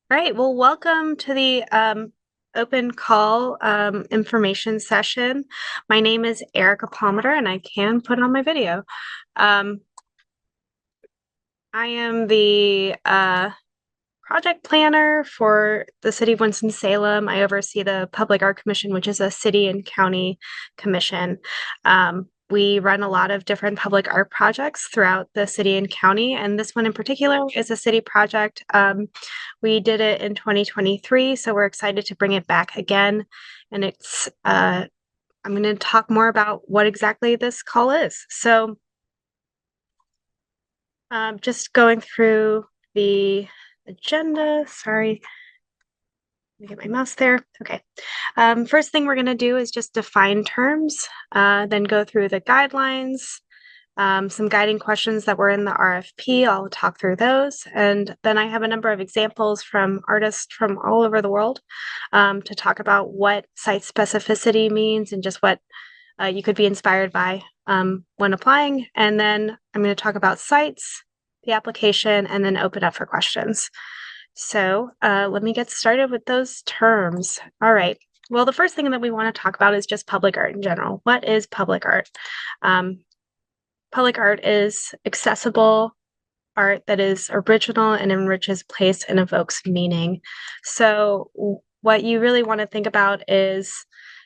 Right. Well, welcome to the open call information session. My name is Erica Palmer, and I can put on my video. Um, I am the project planner for the City of Winston-Salem. I oversee the Public Art Commission, which is a city and county commission. We run a lot of different public art projects throughout the city and county, and this one in particular is a city project. We did it in 2023, so we're excited to bring it back again. And I'm going to talk more about what exactly this call is. So just going through the agenda. Sorry, let me get my mouse there. Okay. First thing we're going to do is just define terms, then go through the guidelines, some guiding questions that were in the RFP. I'll talk through those. And then I have a number of examples from artists from all over the world to talk about what site specificity means and just what you could be inspired by when applying. And then I'm going to talk about sites, the application, and then open up for questions. So let me get started with those terms. All right. Well, the first thing that we want to talk about is just public art in general. What is public art? Public art is accessible art that is original and enriches place and evokes meaning. So what you really want to think about is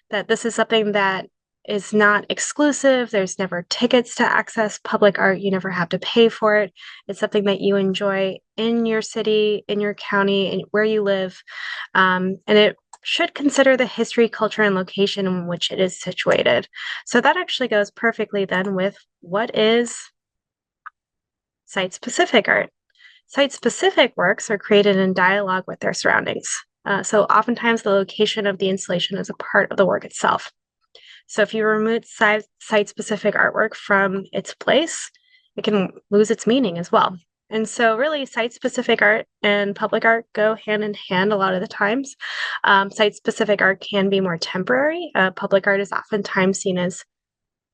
that this is something that is not exclusive. There's never tickets to access public art. You never have to pay for it. It's something that you enjoy in your city, in your county, and where you live. And it should consider the history, culture, and location in which it is situated. So that actually goes perfectly then with what is site-specific art. Site-specific works are created in dialogue with their surroundings. So oftentimes the location of the installation is a part of the work itself. So if you remove site-specific artwork from its place, it can lose its meaning as well. And so really site-specific art and public art go hand in hand a lot of the times. Site-specific art can be more temporary. Public art is oftentimes seen as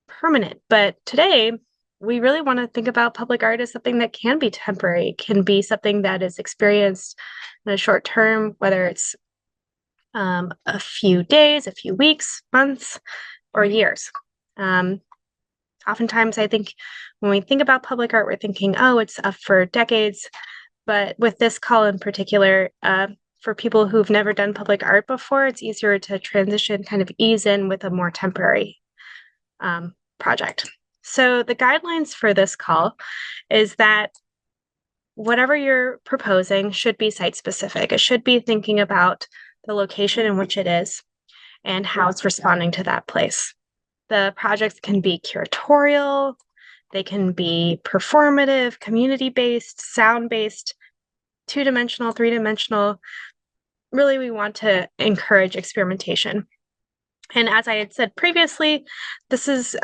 permanent. But today, we really want to think about public art as something that can be temporary, can be something that is experienced in a short term, whether it's a few days, a few weeks, months, or years. Oftentimes, I think when we think about public art, we're thinking, oh, it's up for decades. But with this call in particular, for people who've never done public art before, it's easier to transition, kind of ease in with a more temporary project. So the guidelines for this call is that whatever you're proposing should be site-specific. It should be thinking about the location in which it is and how it's responding to that place. The projects can be curatorial, they can be performative, community-based, sound-based, two-dimensional, three-dimensional. Really, we want to encourage experimentation. And as I had said previously, this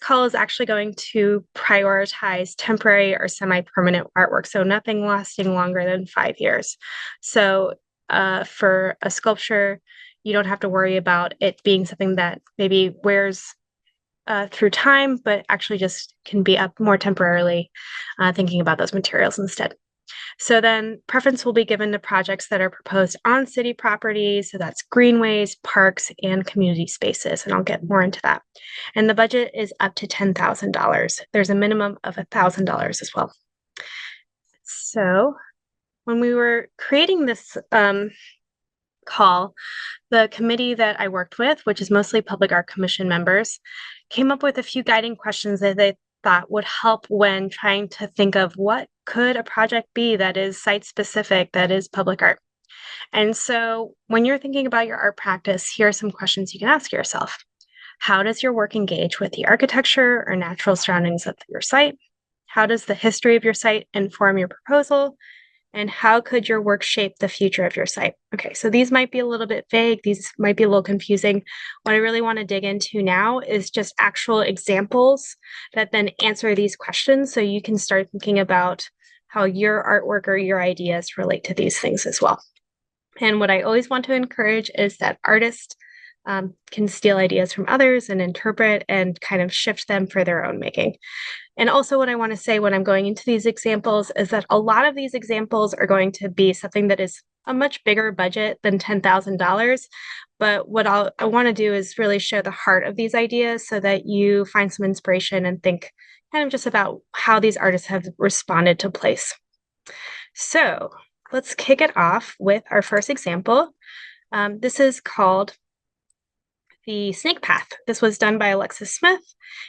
call is actually going to prioritize temporary or semi-permanent artwork, so nothing lasting longer than 5 years. So for a sculpture, you don't have to worry about it being something that maybe wears through time, but actually just can be up more temporarily, thinking about those materials instead. So then preference will be given to projects that are proposed on city properties. So that's greenways, parks, and community spaces. And I'll get more into that. And the budget is up to $10,000. There's a minimum of $1,000 as well. So when we were creating this call, the committee that I worked with, which is mostly Public Art Commission members, came up with a few guiding questions that they thought would help when trying to think of what could a project be that is site-specific, that is public art. And so when you're thinking about your art practice, here are some questions you can ask yourself. How does your work engage with the architecture or natural surroundings of your site? How does the history of your site inform your proposal? And how could your work shape the future of your site? Okay, so these might be a little bit vague. These might be a little confusing. What I really want to dig into now is just actual examples that then answer these questions so you can start thinking about how your artwork or your ideas relate to these things as well. And what I always want to encourage is that artists can steal ideas from others and interpret and kind of shift them for their own making. And also what I want to say when I'm going into these examples is that a lot of these examples are going to be something that is a much bigger budget than $10,000. But what I want to do is really show the heart of these ideas so that you find some inspiration and think kind of just about how these artists have responded to place. So let's kick it off with our first example. This is called the Snake Path. This was done by Alexis Smith,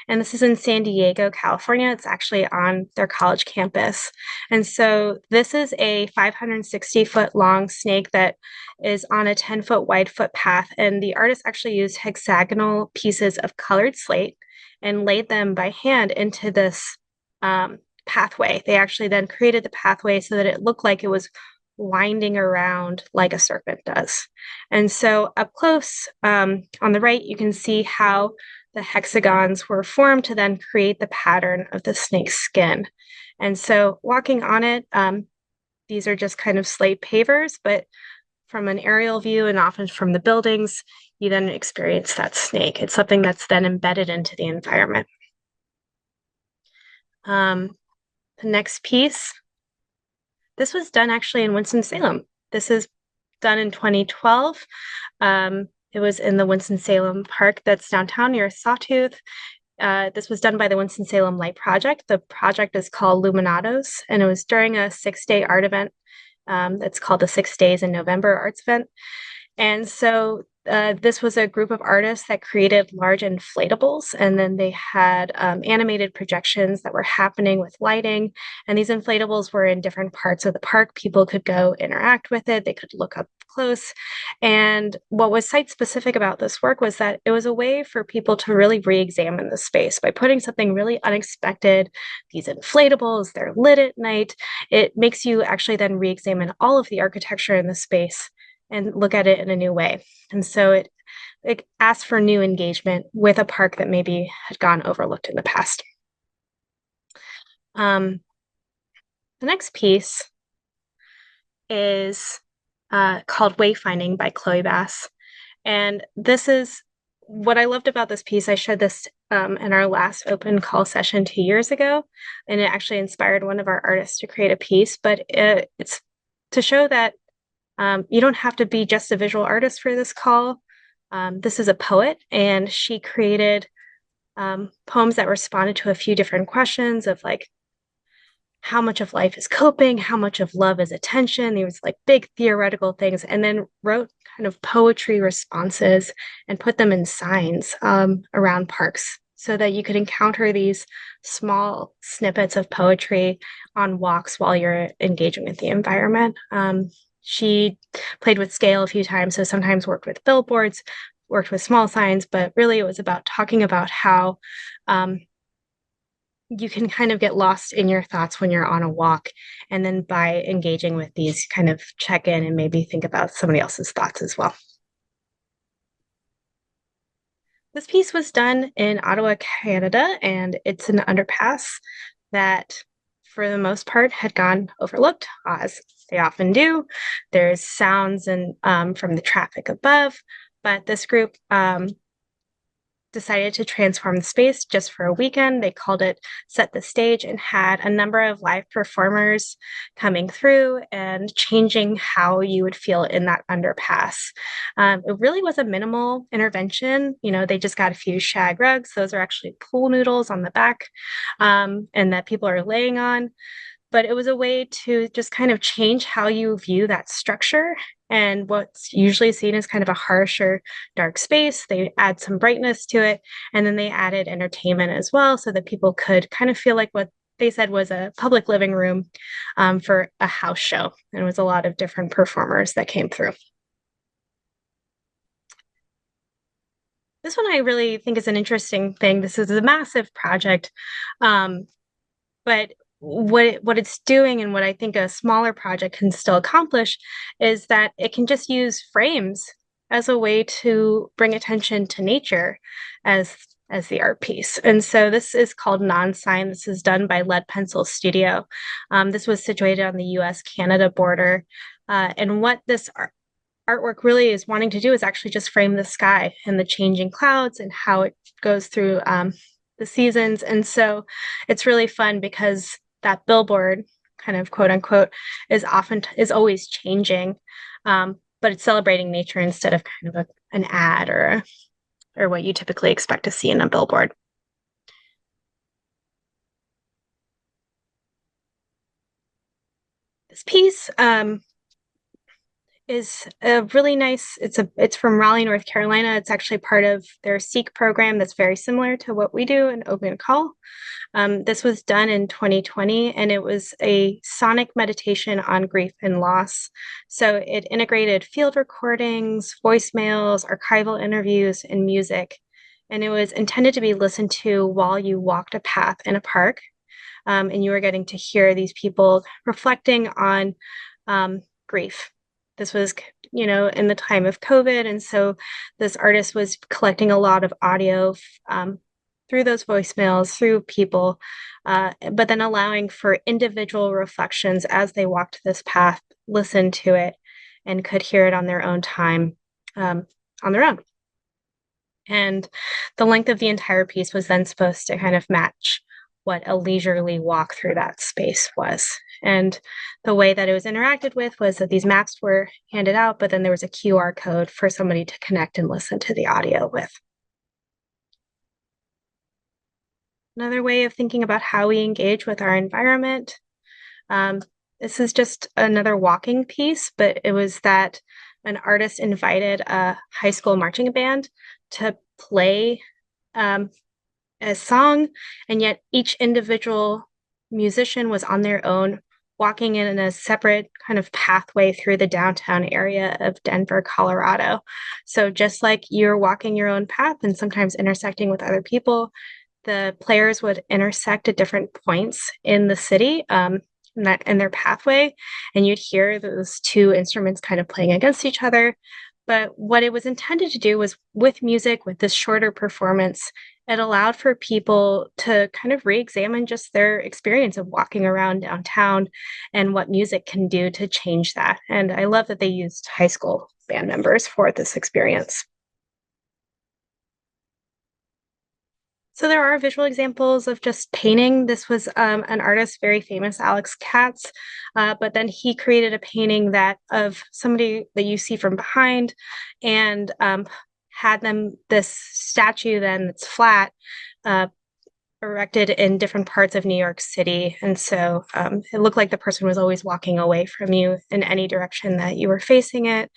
and this is in San Diego, California. It's actually on their college campus. And so this is a 560-foot long snake that is on a 10-foot wide footpath, and the artist actually used hexagonal pieces of colored slate and laid them by hand into this pathway. They actually then created the pathway so that it looked like it was winding around like a serpent does. And so up close on the right, you can see how the hexagons were formed to then create the pattern of the snake's skin. And so walking on it, these are just kind of slate pavers, but from an aerial view and often from the buildings, you then experience that snake. It's something that's then embedded into the environment. The next piece, this was done actually in Winston-Salem. This is done in 2012. It was in the Winston-Salem Park that's downtown near Sawtooth. This was done by the Winston-Salem Light Project. The project is called Luminatos, and it was during a 6-day art event that's called the 6 Days in November Arts Event. And so this was a group of artists that created large inflatables, and then they had animated projections that were happening with lighting. And these inflatables were in different parts of the park. People could go interact with it. They could look up close. And what was site-specific about this work was that it was a way for people to really re-examine the space by putting something really unexpected. These inflatables, they're lit at night. It makes you actually then re-examine all of the architecture in the space and look at it in a new way. And so it asks for new engagement with a park that maybe had gone overlooked in the past. The next piece is called Wayfinding by Chloe Bass. And this is what I loved about this piece. I showed this in our last open call session 2 years ago, and it actually inspired one of our artists to create a piece, but it's to show that you don't have to be just a visual artist for this call. This is a poet, and she created poems that responded to a few different questions of like, how much of life is coping, how much of love is attention. These like big theoretical things, and then wrote kind of poetry responses and put them in signs around parks so that you could encounter these small snippets of poetry on walks while you're engaging with the environment. She played with scale a few times, so sometimes worked with billboards, worked with small signs, but really it was about talking about how you can kind of get lost in your thoughts when you're on a walk. And then by engaging with these, kind of check in and maybe think about somebody else's thoughts as well. This piece was done in Ottawa, Canada, and it's an underpass that for the most part had gone overlooked, as they often do. There's sounds and from the traffic above, but this group decided to transform the space just for a weekend. They called it Set the Stage and had a number of live performers coming through and changing how you would feel in that underpass. It really was a minimal intervention. You know, they just got a few shag rugs. Those are actually pool noodles on the back and that people are laying on. But it was a way to just kind of change how you view that structure and what's usually seen as kind of a harsh or dark space. They add some brightness to it, and then they added entertainment as well so that people could kind of feel like what they said was a public living room for a house show. And it was a lot of different performers that came through. This one I really think is an interesting thing. This is a massive project, but what it's doing and what I think a smaller project can still accomplish is that it can just use frames as a way to bring attention to nature as the art piece. And so this is called Non-Sign. This is done by Lead Pencil Studio. This was situated on the US-Canada border. And what this artwork really is wanting to do is actually just frame the sky and the changing clouds and how it goes through the seasons. And so it's really fun because that billboard, kind of quote unquote, is always changing. But it's celebrating nature instead of kind of an ad or what you typically expect to see in a billboard. This piece is a really nice. It's from Raleigh, North Carolina. It's actually part of their Seek program that's very similar to what we do in Open Call. This was done in 2020, and it was a sonic meditation on grief and loss. So it integrated field recordings, voicemails, archival interviews, and music. And it was intended to be listened to while you walked a path in a park. And you were getting to hear these people reflecting on grief. This was, in the time of COVID. And so this artist was collecting a lot of audio through those voicemails, through people, but then allowing for individual reflections as they walked this path, listened to it, and could hear it on their own time, on their own. And the length of the entire piece was then supposed to kind of match what a leisurely walk through that space was. And the way that it was interacted with was that these maps were handed out, but then there was a QR code for somebody to connect and listen to the audio with. Another way of thinking about how we engage with our environment. This is just another walking piece, but it was that an artist invited a high school marching band to play a song, and yet each individual musician was on their own, walking in a separate kind of pathway through the downtown area of Denver, Colorado. So just like you're walking your own path and sometimes intersecting with other people, the players would intersect at different points in the city, in their pathway, and you'd hear those two instruments kind of playing against each other. But what it was intended to do was, with music, with this shorter performance, it allowed for people to kind of re-examine just their experience of walking around downtown and what music can do to change that. And I love that they used high school band members for this experience. So there are visual examples of just painting. This was an artist, very famous, Alex Katz, but then he created a painting of somebody that you see from behind, and had this statue then that's flat, erected in different parts of New York City. And so it looked like the person was always walking away from you in any direction that you were facing it.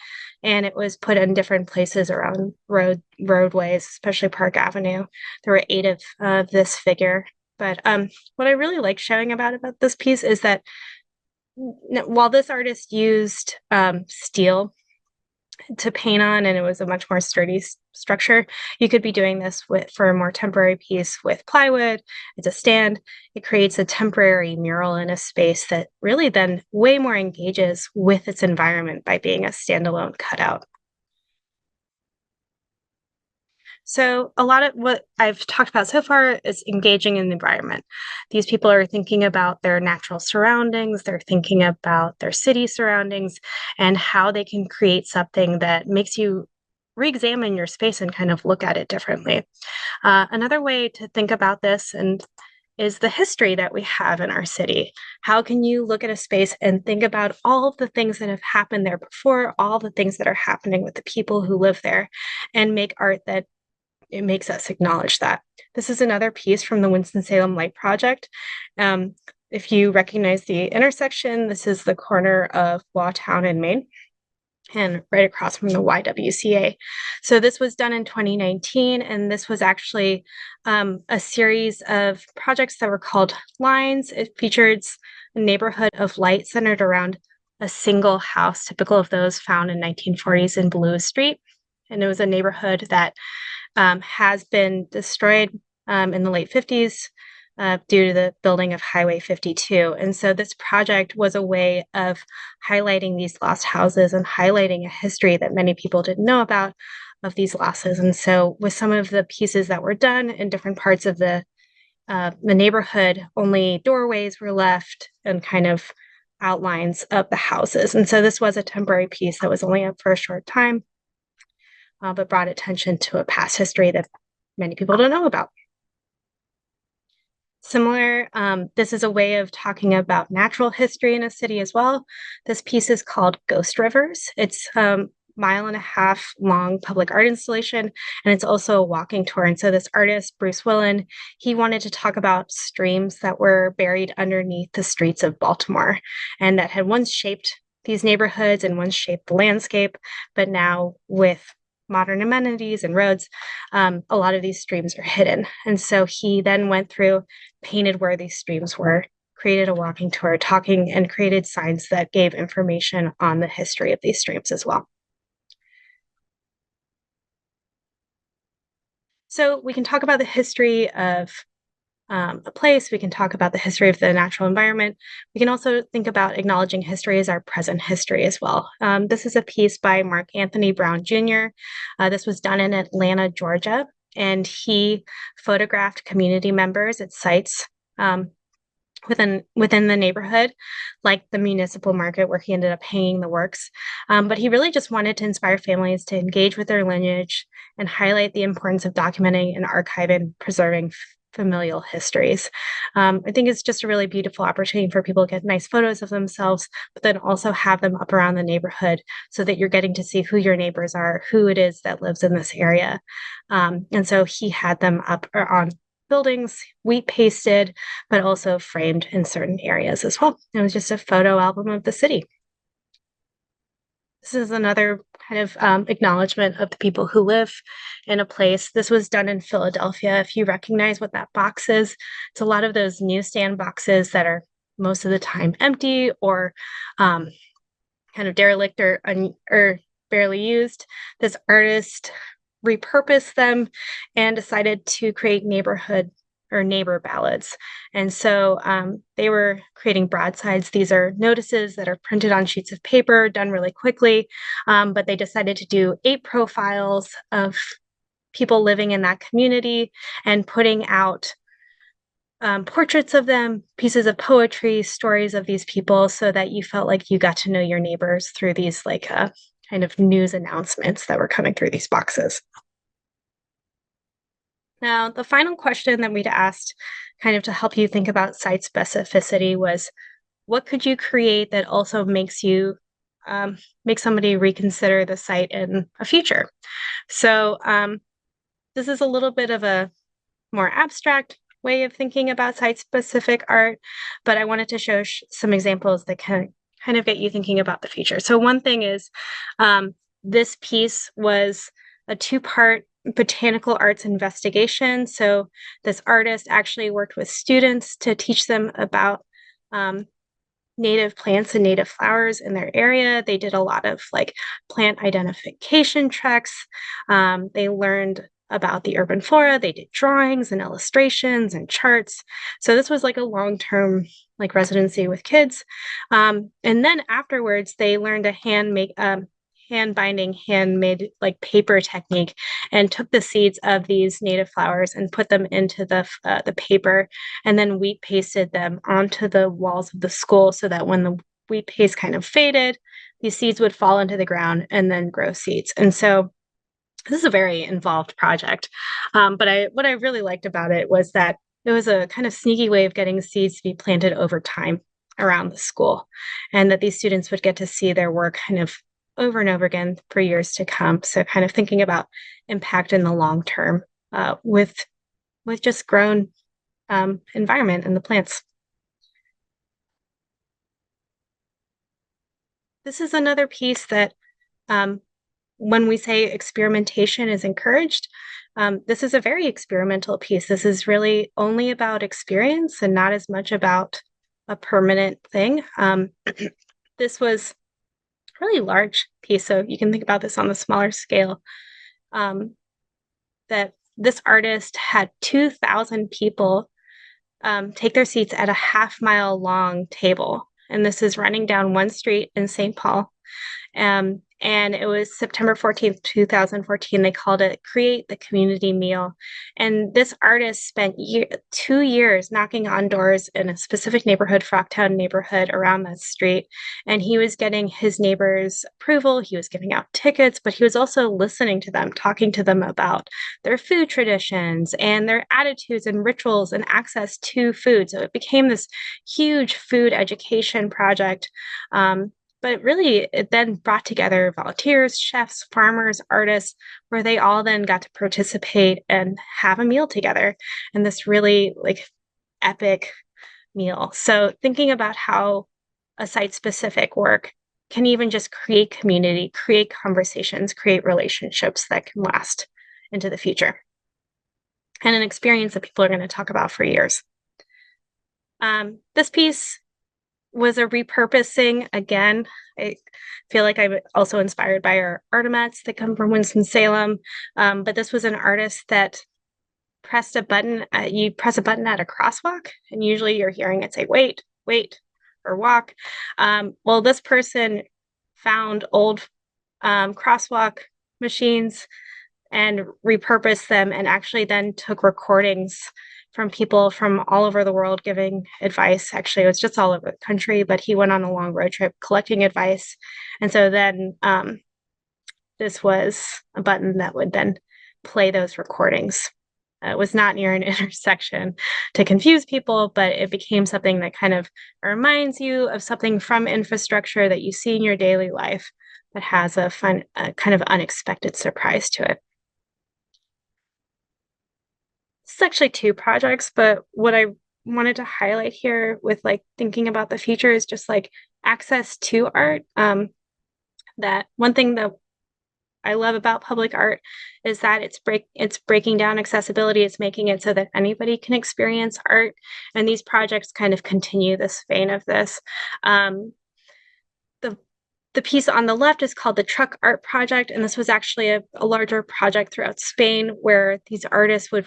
And it was put in different places around roadways, especially Park Avenue. There were 8 of this figure. But what I really like showing about this piece is that while this artist used steel to paint on, and it was a much more sturdy structure, you could be doing this for a more temporary piece with plywood. It's a stand. It creates a temporary mural in a space that really then way more engages with its environment by being a standalone cutout. So a lot of what I've talked about so far is engaging in the environment. These people are thinking about their natural surroundings, they're thinking about their city surroundings, and how they can create something that makes you re-examine your space and kind of look at it differently. Another way to think about this is the history that we have in our city. How can you look at a space and think about all of the things that have happened there before, all the things that are happening with the people who live there, and make art that it makes us acknowledge that. This is another piece from the Winston-Salem Light Project. If you recognize the intersection, this is the corner of Lawtown and Main, and right across from the YWCA. So this was done in 2019, and this was actually a series of projects that were called Lines. It featured a neighborhood of light centered around a single house, typical of those found in 1940s in Blue Street. And it was a neighborhood that has been destroyed in the late 50s due to the building of Highway 52. And so this project was a way of highlighting these lost houses and highlighting a history that many people didn't know about of these losses. And so with some of the pieces that were done in different parts of the neighborhood, only doorways were left and kind of outlines of the houses. And so this was a temporary piece that was only up for a short time, but brought attention to a past history that many people don't know about. Similar, this is a way of talking about natural history in a city as well. This piece is called Ghost Rivers. It's mile-and-a-half long public art installation, and it's also a walking tour. And so this artist, Bruce Willen, he wanted to talk about streams that were buried underneath the streets of Baltimore and that had once shaped these neighborhoods and once shaped the landscape, but now with modern amenities and roads, a lot of these streams are hidden. And so he then went through, painted where these streams were, created a walking tour, talking, and created signs that gave information on the history of these streams as well. So we can talk about the history of a place. We can talk about the history of the natural environment. We can also think about acknowledging history as our present history as well. This is a piece by Mark Anthony Brown Jr. This was done in Atlanta, Georgia, and he photographed community members at sites within the neighborhood, like the municipal market where he ended up hanging the works. But he really just wanted to inspire families to engage with their lineage and highlight the importance of documenting and archiving, preserving familial histories. I think it's just a really beautiful opportunity for people to get nice photos of themselves, but then also have them up around the neighborhood so that you're getting to see who your neighbors are, who it is that lives in this area. And so he had them up or on buildings, wheat pasted, but also framed in certain areas as well. It was just a photo album of the city. This is another kind of acknowledgement of the people who live in a place. This was done in Philadelphia. If you recognize what that box is, it's a lot of those newsstand boxes that are most of the time empty or kind of derelict or barely used. This artist repurposed them and decided to create neighborhood or neighbor ballads. And so they were creating broadsides. These are notices that are printed on sheets of paper, done really quickly, but they decided to do 8 profiles of people living in that community and putting out portraits of them, pieces of poetry, stories of these people, so that you felt like you got to know your neighbors through these kind of news announcements that were coming through these boxes. Now, the final question that we'd asked kind of to help you think about site specificity was, what could you create that also makes you make somebody reconsider the site in a future? So this is a little bit of a more abstract way of thinking about site-specific art, but I wanted to show some examples that can kind of get you thinking about the future. So one thing is this piece was a 2-part botanical arts investigation. So this artist actually worked with students to teach them about native plants and native flowers in their area. They did a lot of plant identification treks. They learned about the urban flora. They did drawings and illustrations and charts. So this was a long-term residency with kids. And then afterwards, they learned a hand binding, handmade paper technique, and took the seeds of these native flowers and put them into the paper, and then wheat pasted them onto the walls of the school so that when the wheat paste kind of faded, these seeds would fall into the ground and then grow seeds. And so this is a very involved project. But what I really liked about it was that it was a kind of sneaky way of getting seeds to be planted over time around the school, and that these students would get to see their work kind of over and over again for years to come. So kind of thinking about impact in the long term with just grown environment and the plants. This is another piece that when we say experimentation is encouraged, this is a very experimental piece. This is really only about experience and not as much about a permanent thing. This was really large piece, so you can think about this on the smaller scale, that this artist had 2,000 people take their seats at a half-mile long table, and this is running down one street in St. Paul. And it was September 14th, 2014. They called it Create the Community Meal. And this artist spent 2 years knocking on doors in a specific neighborhood, Frogtown neighborhood, around that street. And he was getting his neighbors' approval. He was giving out tickets, but he was also listening to them, talking to them about their food traditions and their attitudes and rituals and access to food. So it became this huge food education project. But really, it then brought together volunteers, chefs, farmers, artists, where they all then got to participate and have a meal together in this really epic meal. So thinking about how a site-specific work can even just create community, create conversations, create relationships that can last into the future. And an experience that people are going to talk about for years. This piece was a repurposing. Again, I feel like I'm also inspired by our artimats that come from Winston-Salem. But this was an artist that pressed a button. You press a button at a crosswalk, and usually you're hearing it say, wait, wait, or walk. Well, this person found old crosswalk machines and repurposed them, and actually then took recordings from people from all over the world giving advice. Actually, it was just all over the country, but he went on a long road trip collecting advice. And so then this was a button that would then play those recordings. It was not near an intersection to confuse people, but it became something that kind of reminds you of something from infrastructure that you see in your daily life that has a fun, kind of unexpected surprise to it. It's actually 2 projects, but what I wanted to highlight here with thinking about the future is just access to art. That one thing that I love about public art is that it's breaking down accessibility. It's making it so that anybody can experience art, and these projects kind of continue this vein of this. The piece on the left is called the Truck Art Project, and this was actually a larger project throughout Spain where these artists would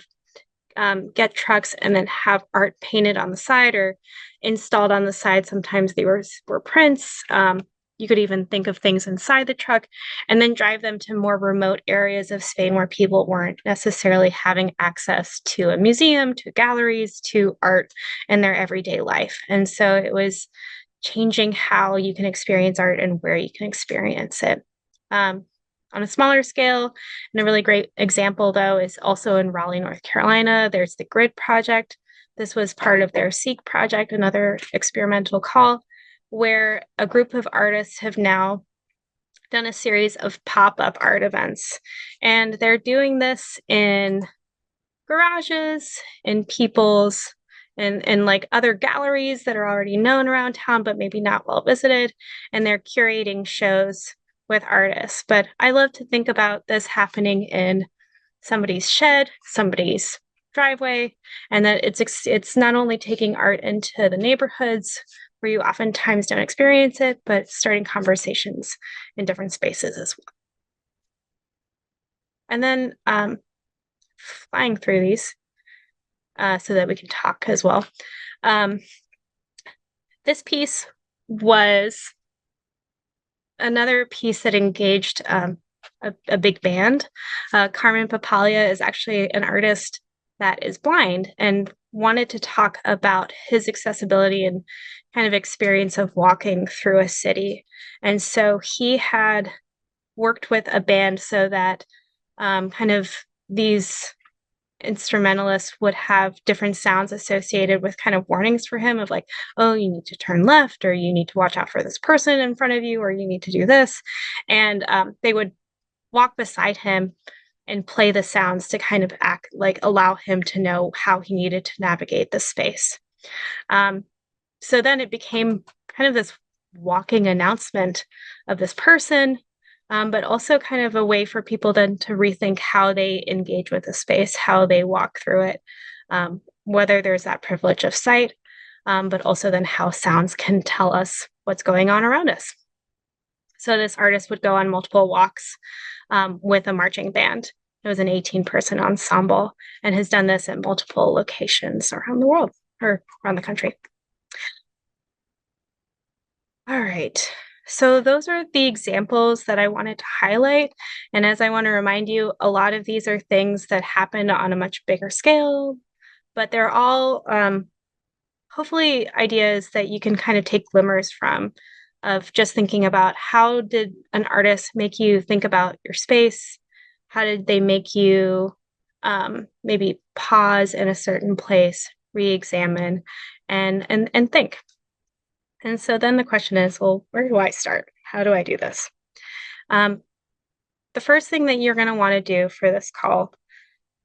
get trucks and then have art painted on the side or installed on the side. Sometimes they were prints. You could even think of things inside the truck, and then drive them to more remote areas of Spain where people weren't necessarily having access to a museum, to galleries, to art in their everyday life. And so it was changing how you can experience art and where you can experience it. On a smaller scale, and a really great example, though, is also in Raleigh, North Carolina. There's the Grid Project. This was part of their Seek project, another experimental call, where a group of artists have now done a series of pop-up art events. And they're doing this in garages, in people's, and other galleries that are already known around town, but maybe not well visited. And they're curating shows with artists. But I love to think about this happening in somebody's shed, somebody's driveway, and that it's not only taking art into the neighborhoods where you oftentimes don't experience it, but starting conversations in different spaces as well. And then flying through these so that we can talk as well. This piece was another piece that engaged a big band. Carmen Papalia is actually an artist that is blind and wanted to talk about his accessibility and kind of experience of walking through a city. And so he had worked with a band so that kind of these instrumentalists would have different sounds associated with kind of warnings for him of oh, you need to turn left, or you need to watch out for this person in front of you, or you need to do this. And they would walk beside him and play the sounds to kind of allow him to know how he needed to navigate the space. So then it became kind of this walking announcement of this person, but also kind of a way for people then to rethink how they engage with the space, how they walk through it, whether there's that privilege of sight, but also then how sounds can tell us what's going on around us. So this artist would go on multiple walks with a marching band. It was an 18-person ensemble and has done this at multiple locations around the world or around the country. All right. So those are the examples that I wanted to highlight. And as I want to remind you, a lot of these are things that happen on a much bigger scale, but they're all hopefully ideas that you can kind of take glimmers from of just thinking about how did an artist make you think about your space? How did they make you maybe pause in a certain place, re-examine, and think? And so then the question is, well, where do I start? How do I do this? Um, the first thing that you're going to want to do for this call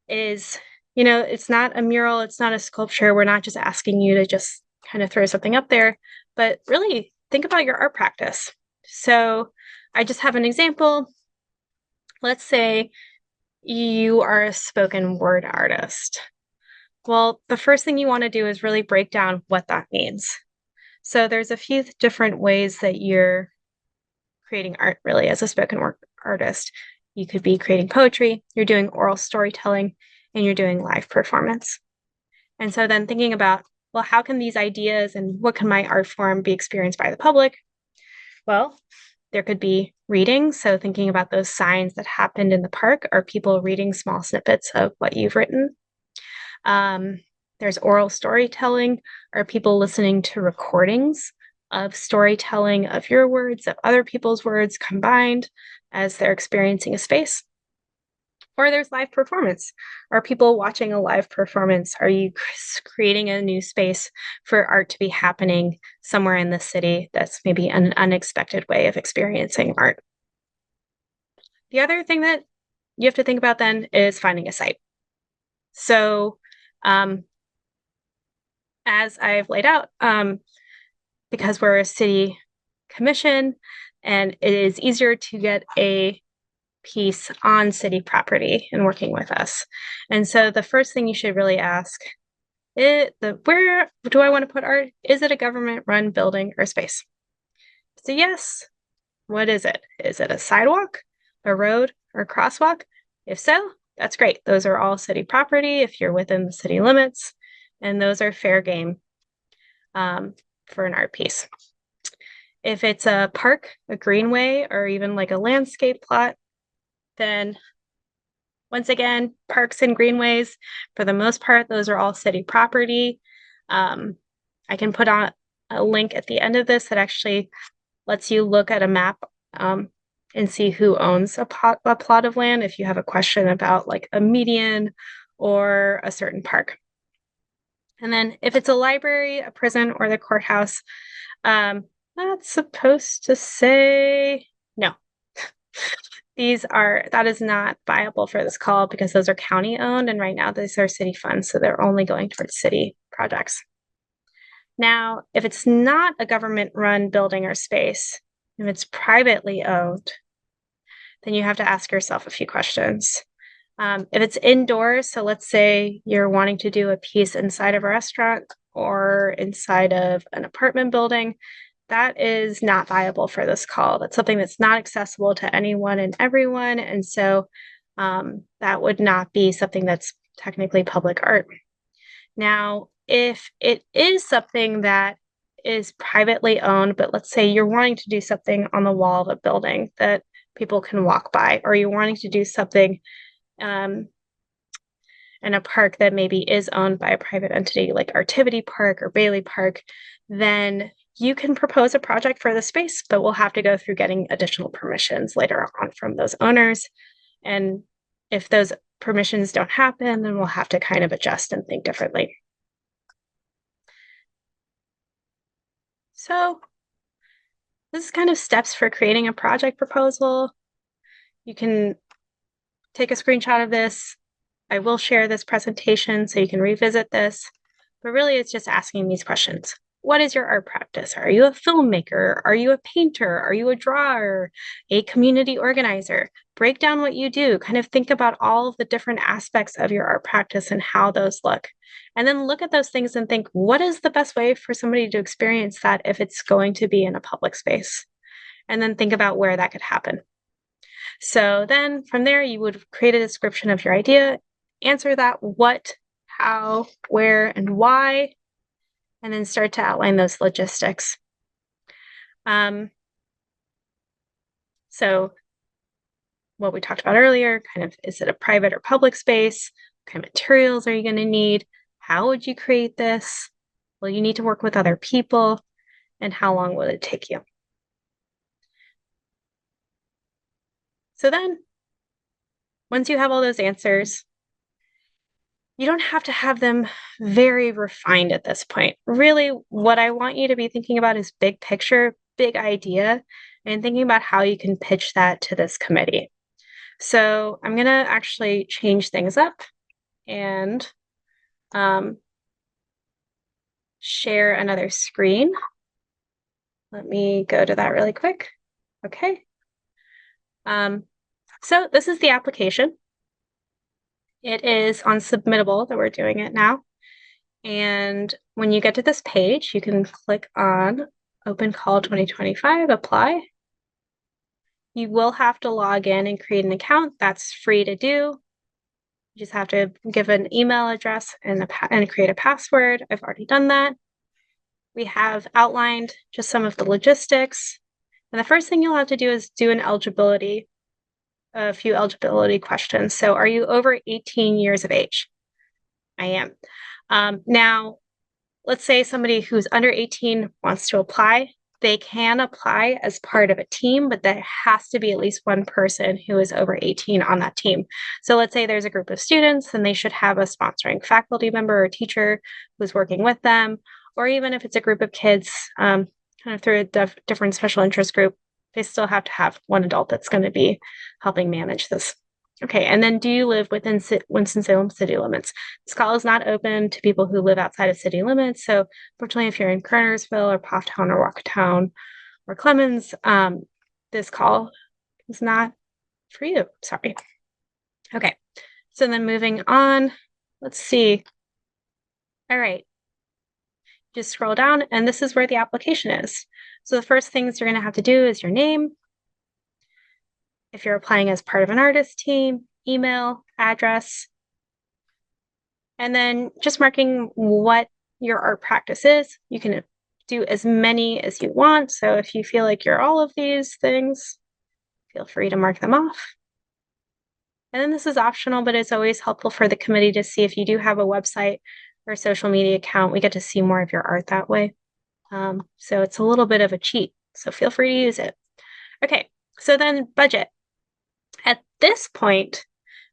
is, it's not a mural, it's not a sculpture. We're not just asking you to just kind of throw something up there, but really think about your art practice. So I just have an example. Let's say you are a spoken word artist. Well, the first thing you want to do is really break down what that means. So there's a few different ways that you're creating art really as a spoken word artist. You could be creating poetry, you're doing oral storytelling, and you're doing live performance. And so then thinking about, well, how can these ideas and what can my art form be experienced by the public? Well, there could be reading. So thinking about those signs that happened in the park, are people reading small snippets of what you've written? There's oral storytelling. Are people listening to recordings of storytelling of your words, of other people's words combined as they're experiencing a space? Or there's live performance. Are people watching a live performance? Are you creating a new space for art to be happening somewhere in the city that's maybe an unexpected way of experiencing art? The other thing that you have to think about then is finding a site. So, as I've laid out, because we're a city commission and it is easier to get a piece on city property and working with us. And so the first thing you should really ask where do I want to put art? Is it a government run building or space? So yes, what is it? Is it a sidewalk, a road, or a crosswalk? If so, that's great. Those are all city property if you're within the city limits, and those are fair game for an art piece. If it's a park, a greenway, or even like a landscape plot, then once again, parks and greenways, for the most part, those are all city property. I can put on a link at the end of this that actually lets you look at a map and see who owns a plot of land if you have a question about like a median or a certain park. And then if it's a library, a prison, or the courthouse, that's supposed to say no. That is not viable for this call because those are county owned, and right now these are city funds, so they're only going towards city projects. Now, if it's not a government run building or space, if it's privately owned, then you have to ask yourself a few questions. If it's indoors, so let's say you're wanting to do a piece inside of a restaurant or inside of an apartment building, that is not viable for this call. That's something that's not accessible to anyone and everyone. And so that would not be something that's technically public art. Now, if it is something that is privately owned, but let's say you're wanting to do something on the wall of a building that people can walk by, or you're wanting to do something in a park that maybe is owned by a private entity like Artivity Park or Bailey Park, then you can propose a project for the space, but we'll have to go through getting additional permissions later on from those owners. And if those permissions don't happen, then we'll have to kind of adjust and think differently. So this is kind of steps for creating a project proposal. You can take a screenshot of this. I will share this presentation so you can revisit this, but really it's just asking these questions. What is your art practice? Are you a filmmaker? Are you a painter? Are you a drawer? A community organizer? Break down what you do. Kind of think about all of the different aspects of your art practice and how those look. And then look at those things and think, what is the best way for somebody to experience that if it's going to be in a public space? And then think about where that could happen. So then from there, you would create a description of your idea, answer that what, how, where, and why, and then start to outline those logistics. So what we talked about earlier, kind of, is it a private or public space? What kind of materials are you going to need? How would you create this? Will you need to work with other people? And how long will it take you? So then, once you have all those answers, you don't have to have them very refined at this point. Really, what I want you to be thinking about is big picture, big idea, and thinking about how you can pitch that to this committee. So I'm going to actually change things up and share another screen. Let me go to that really quick. Okay. So this is the application. It is on Submittable that we're doing it now. And when you get to this page, you can click on Open Call 2025, Apply. You will have to log in and create an account. That's free to do. You just have to give an email address and create a password. I've already done that. We have outlined just some of the logistics. And the first thing you'll have to do is do a few eligibility questions. So are you over 18 years of age? I am. Now, let's say somebody who's under 18 wants to apply. They can apply as part of a team, but there has to be at least one person who is over 18 on that team. So let's say there's a group of students, and they should have a sponsoring faculty member or teacher who's working with them. Or even if it's a group of kids, kind of through a different special interest group, they still have to have one adult that's going to be helping manage this. Okay, and then do you live within Winston-Salem city limits? This call is not open to people who live outside of city limits. So fortunately, if you're in Kernersville or Pofftown or Walkertown or Clemens, this call is not for you. Sorry. Okay, so then moving on, let's see. All right, just scroll down, and this is where the application is. So the first things you're going to have to do is your name. If you're applying as part of an artist team, email, address, and then just marking what your art practice is. You can do as many as you want. So if you feel like you're all of these things, feel free to mark them off. And then this is optional, but it's always helpful for the committee to see if you do have a website or a social media account. We get to see more of your art that way. So it's a little bit of a cheat. So feel free to use it. Okay, so then budget. At this point,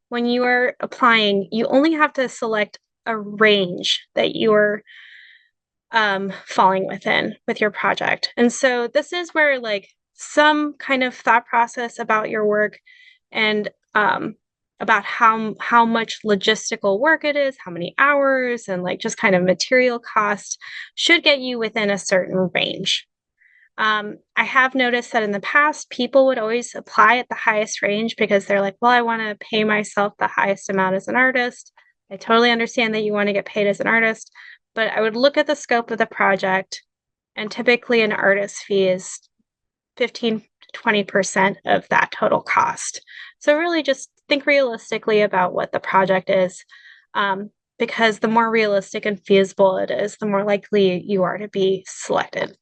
when you are applying, you only have to select a range that you're falling within with your project. And so this is where like some kind of thought process about your work and about how much logistical work it is, how many hours, and like just kind of material cost should get you within a certain range. I have noticed that in the past, people would always apply at the highest range because they're like, well, I want to pay myself the highest amount as an artist. I totally understand that you want to get paid as an artist, but I would look at the scope of the project, and typically an artist fee is 15 to 20% of that total cost. So really just think realistically about what the project is, because the more realistic and feasible it is, the more likely you are to be selected.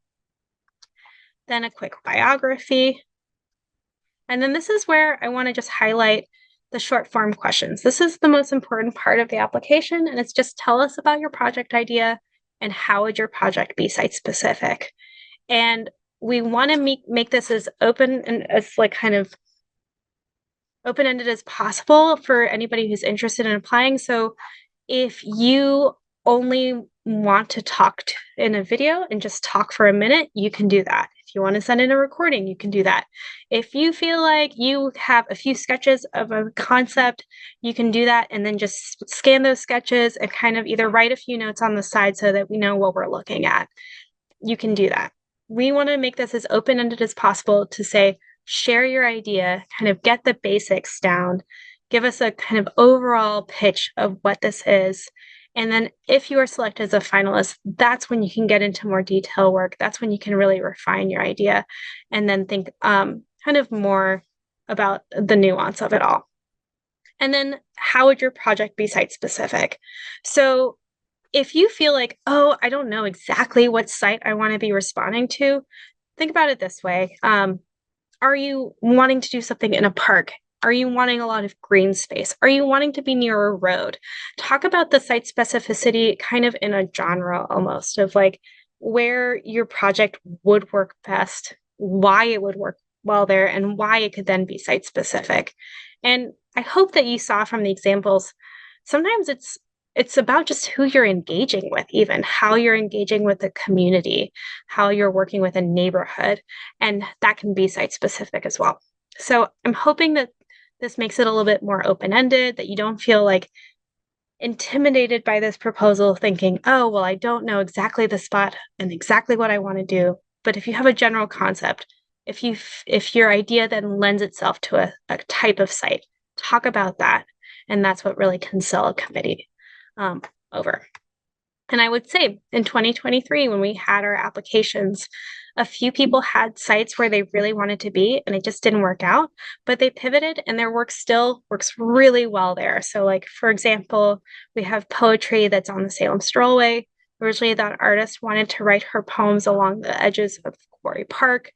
Then a quick biography. And then this is where I want to just highlight the short form questions. This is the most important part of the application, and it's just tell us about your project idea and how would your project be site specific. And we want to make this as open and as like kind of open-ended as possible for anybody who's interested in applying. So if you only want to talk in a video and just talk for a minute, you can do that. If you want to send in a recording, you can do that. If you feel like you have a few sketches of a concept, you can do that and then just scan those sketches and kind of either write a few notes on the side so that we know what we're looking at. You can do that. We want to make this as open-ended as possible to say, share your idea, kind of get the basics down, give us a kind of overall pitch of what this is. And then if you are selected as a finalist, that's when you can get into more detail work. That's when you can really refine your idea and then think kind of more about the nuance of it all. And then how would your project be site specific? So if you feel like, oh, I don't know exactly what site I want to be responding to, think about it this way. Are you wanting to do something in a park? Are you wanting a lot of green space? Are you wanting to be near a road? Talk about the site specificity kind of in a genre almost of like where your project would work best, why it would work well there, and why it could then be site specific. And I hope that you saw from the examples, sometimes it's about just who you're engaging with, even how you're engaging with the community, how you're working with a neighborhood, and that can be site specific as well. So I'm hoping that this makes it a little bit more open-ended, that you don't feel like intimidated by this proposal thinking, oh, well, I don't know exactly the spot and exactly what I want to do. But if you have a general concept, if your idea then lends itself to a type of site, talk about that. And that's what really can sell a committee over. And I would say in 2023, when we had our applications, a few people had sites where they really wanted to be and it just didn't work out, but they pivoted and their work still works really well there. So like, for example, we have poetry that's on the Salem Strollway. Originally, that artist wanted to write her poems along the edges of Quarry Park.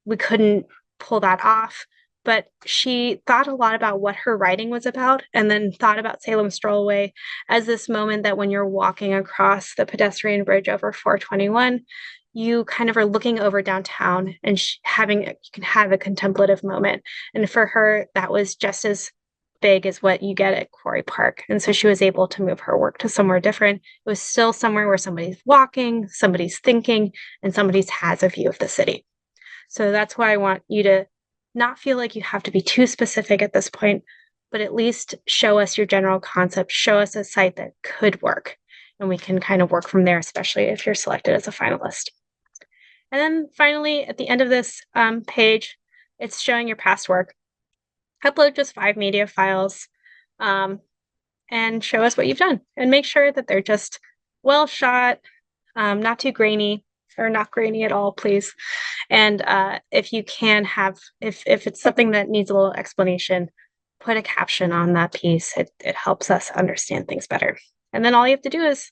We couldn't pull that off, but she thought a lot about what her writing was about and then thought about Salem Strollway as this moment that when you're walking across the pedestrian bridge over 421, you kind of are looking over downtown and you can have a contemplative moment. And for her, that was just as big as what you get at Quarry Park. And so she was able to move her work to somewhere different. It was still somewhere where somebody's walking, somebody's thinking, and somebody's has a view of the city. So that's why I want you to not feel like you have to be too specific at this point, but at least show us your general concept, show us a site that could work, and we can kind of work from there, especially if you're selected as a finalist. And then finally, at the end of this page, it's showing your past work. Upload just 5 media files and show us what you've done. And make sure that they're just well shot, not too grainy, or not grainy at all, please. And if you can have, if it's something that needs a little explanation, put a caption on that piece. It helps us understand things better. And then all you have to do is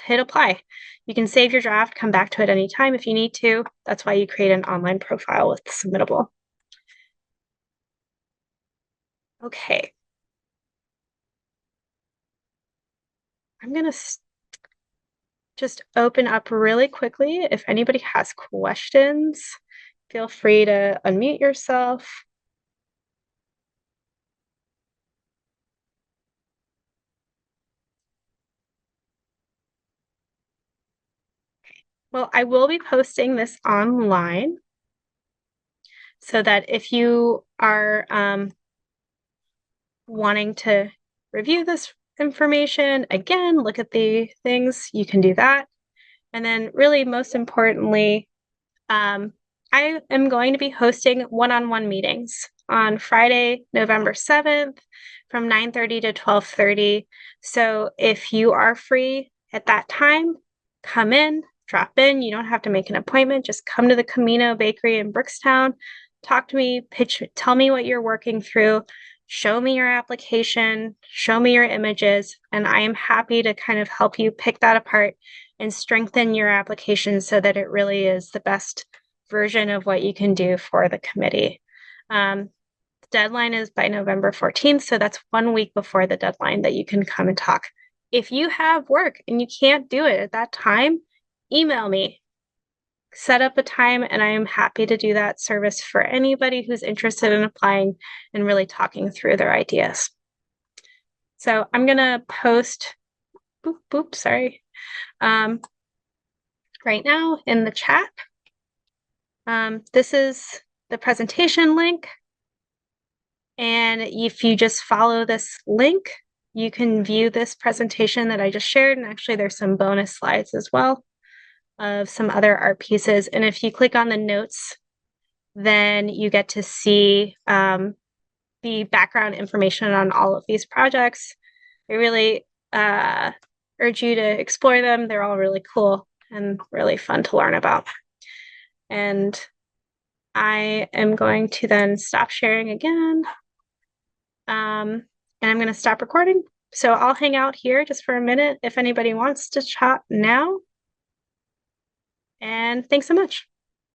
hit apply. You can save your draft, come back to it anytime if you need to. That's why you create an online profile with Submittable. Okay. I'm going to just open up really quickly. If anybody has questions, feel free to unmute yourself. Well, I will be posting this online so that if you are wanting to review this information, again, look at the things, you can do that. And then really most importantly, I am going to be hosting one-on-one meetings on Friday, November 7th from 9:30 to 12:30. So if you are free at that time, come in, drop in. You don't have to make an appointment. Just come to the Camino Bakery in Brookstown, talk to me, tell me what you're working through, show me your application, show me your images, and I am happy to kind of help you pick that apart and strengthen your application so that it really is the best version of what you can do for the committee. The deadline is by November 14th, so that's 1 week before the deadline that you can come and talk. If you have work and you can't do it at that time, email me. Set up a time, and I am happy to do that service for anybody who's interested in applying and really talking through their ideas. So I'm going to post, sorry, right now in the chat. This is the presentation link. And if you just follow this link, you can view this presentation that I just shared. And actually, there's some bonus slides as well of some other art pieces. And if you click on the notes, then you get to see the background information on all of these projects. I really urge you to explore them. They're all really cool and really fun to learn about. And I am going to then stop sharing again. And I'm going to stop recording. So I'll hang out here just for a minute if anybody wants to chat now. And thanks so much.